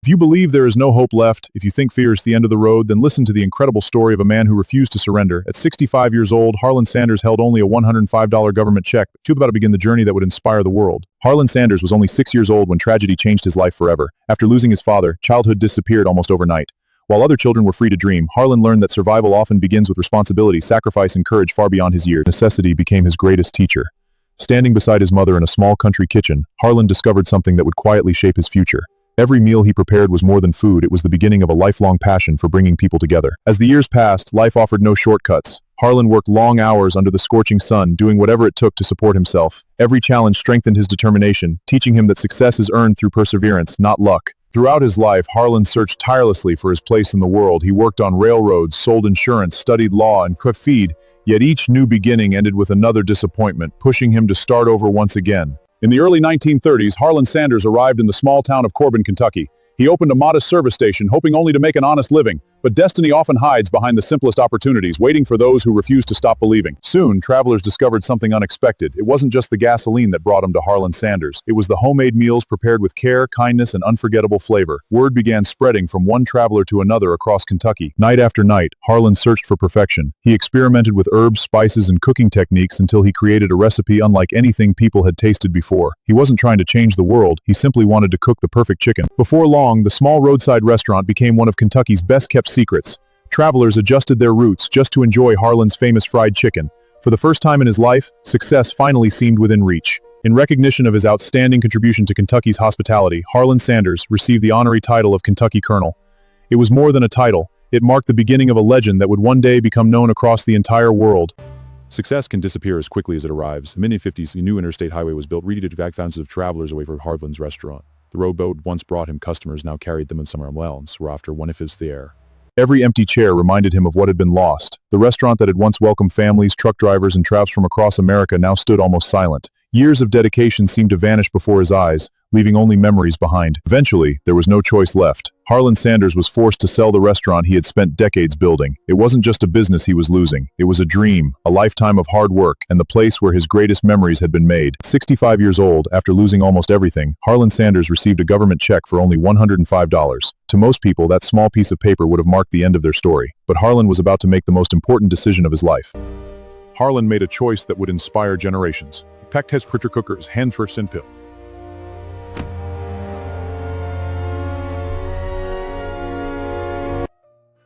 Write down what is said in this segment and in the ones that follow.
If you believe there is no hope left, if you think fear is the end of the road, then listen to the incredible story of a man who refused to surrender. At 65 years old, Harland Sanders held only a $105 government check, but he was about to begin the journey that would inspire the world. Harland Sanders was only 6 years old when tragedy changed his life forever. After losing his father, childhood disappeared almost overnight. While other children were free to dream, Harland learned that survival often begins with responsibility, sacrifice, and courage far beyond his years. Necessity became his greatest teacher. Standing beside his mother in a small country kitchen, Harland discovered something that would quietly shape his future. Every meal he prepared was more than food, it was the beginning of a lifelong passion for bringing people together. As the years passed, life offered no shortcuts. Harland worked long hours under the scorching sun, doing whatever it took to support himself. Every challenge strengthened his determination, teaching him that success is earned through perseverance, not luck. Throughout his life, Harland searched tirelessly for his place in the world. He worked on railroads, sold insurance, studied law, and could feed. Yet each new beginning ended with another disappointment, pushing him to start over once again. In the early 1930s, Harland Sanders arrived in the small town of Corbin, Kentucky. He opened a modest service station, hoping only to make an honest living. But destiny often hides behind the simplest opportunities, waiting for those who refuse to stop believing. Soon, travelers discovered something unexpected. It wasn't just the gasoline that brought them to Harland Sanders. It was the homemade meals prepared with care, kindness, and unforgettable flavor. Word began spreading from one traveler to another across Kentucky. Night after night, Harland searched for perfection. He experimented with herbs, spices, and cooking techniques until he created a recipe unlike anything people had tasted before. He wasn't trying to change the world, he simply wanted to cook the perfect chicken. Before long, the small roadside restaurant became one of Kentucky's best-kept secrets. Travelers adjusted their routes just to enjoy Harland's famous fried chicken. For the first time in his life, success finally seemed within reach. In recognition of his outstanding contribution to Kentucky's hospitality, Harland Sanders received the honorary title of Kentucky Colonel. It was more than a title. It marked the beginning of a legend that would one day become known across the entire world. Success can disappear as quickly as it arrives. In the mid-50s, a new interstate highway was built, ready to drag thousands of travelers away from Harland's restaurant. The rowboat once brought him customers, now carried them in somewhere else, where after one of his the air. Every empty chair reminded him of what had been lost. The restaurant that had once welcomed families, truck drivers, and travs from across America now stood almost silent. Years of dedication seemed to vanish before his eyes, leaving only memories behind. Eventually, there was no choice left. Harland Sanders was forced to sell the restaurant he had spent decades building. It wasn't just a business he was losing. It was a dream, a lifetime of hard work, and the place where his greatest memories had been made. At 65 years old, after losing almost everything, Harland Sanders received a government check for only $105. To most people, that small piece of paper would have marked the end of their story. But Harland was about to make the most important decision of his life. Harland made a choice that would inspire generations. He packed his pressure cooker's hand first and pill.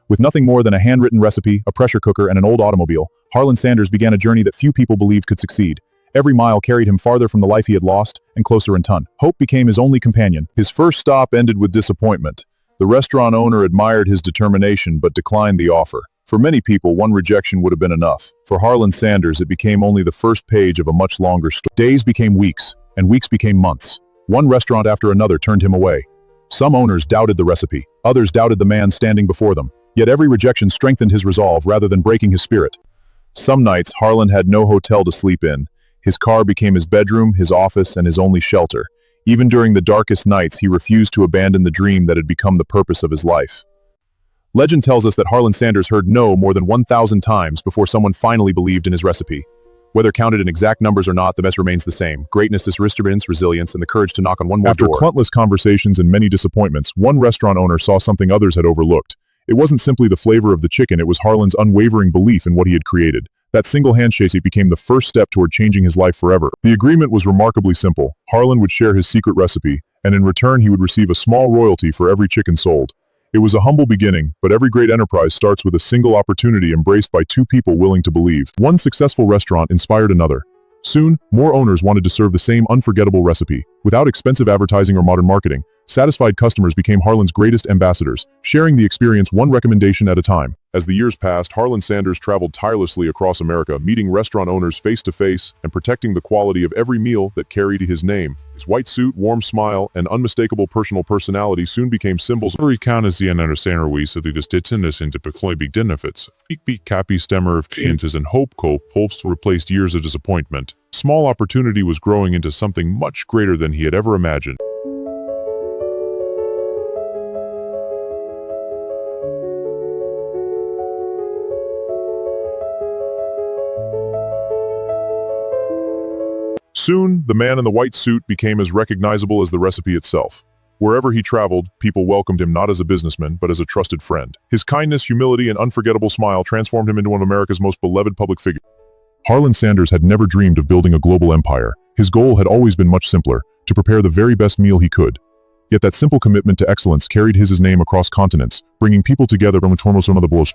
With nothing more than a handwritten recipe, a pressure cooker, and an old automobile, Harland Sanders began a journey that few people believed could succeed. Every mile carried him farther from the life he had lost, and closer in ton. Hope became his only companion. His first stop ended with disappointment. The restaurant owner admired his determination but declined the offer. For many people, one rejection would have been enough. For Harland Sanders, it became only the first page of a much longer story. Days became weeks, and weeks became months. One restaurant after another turned him away. Some owners doubted the recipe. Others doubted the man standing before them. Yet every rejection strengthened his resolve rather than breaking his spirit. Some nights, Harland had no hotel to sleep in. His car became his bedroom, his office, and his only shelter. Even during the darkest nights, he refused to abandon the dream that had become the purpose of his life. Legend tells us that Harland Sanders heard no more than 1,000 times before someone finally believed in his recipe. Whether counted in exact numbers or not, the message remains the same. Greatness is perseverance, resilience, and the courage to knock on one more door. After countless conversations and many disappointments, one restaurant owner saw something others had overlooked. It wasn't simply the flavor of the chicken, it was Harland's unwavering belief in what he had created. That single handshake became the first step toward changing his life forever. The agreement was remarkably simple. Harland would share his secret recipe, and in return he would receive a small royalty for every chicken sold. It was a humble beginning, but every great enterprise starts with a single opportunity embraced by two people willing to believe. One successful restaurant inspired another. Soon, more owners wanted to serve the same unforgettable recipe. Without expensive advertising or modern marketing, satisfied customers became Harland's greatest ambassadors, sharing the experience one recommendation at a time. As the years passed, Harland Sanders traveled tirelessly across America, meeting restaurant owners face to face and protecting the quality of every meal that carried his name. His white suit, warm smile, and unmistakable personality soon became symbols of benefits. Cappy stemmer of chances and hope hopes replaced years of disappointment. Small opportunity was growing into something much greater than he had ever imagined. Soon, the man in the white suit became as recognizable as the recipe itself. Wherever he traveled, people welcomed him not as a businessman, but as a trusted friend. His kindness, humility, and unforgettable smile transformed him into one of America's most beloved public figures. Harland Sanders had never dreamed of building a global empire. His goal had always been much simpler, to prepare the very best meal he could. Yet that simple commitment to excellence carried his name across continents, bringing people together from the tornos of the bush.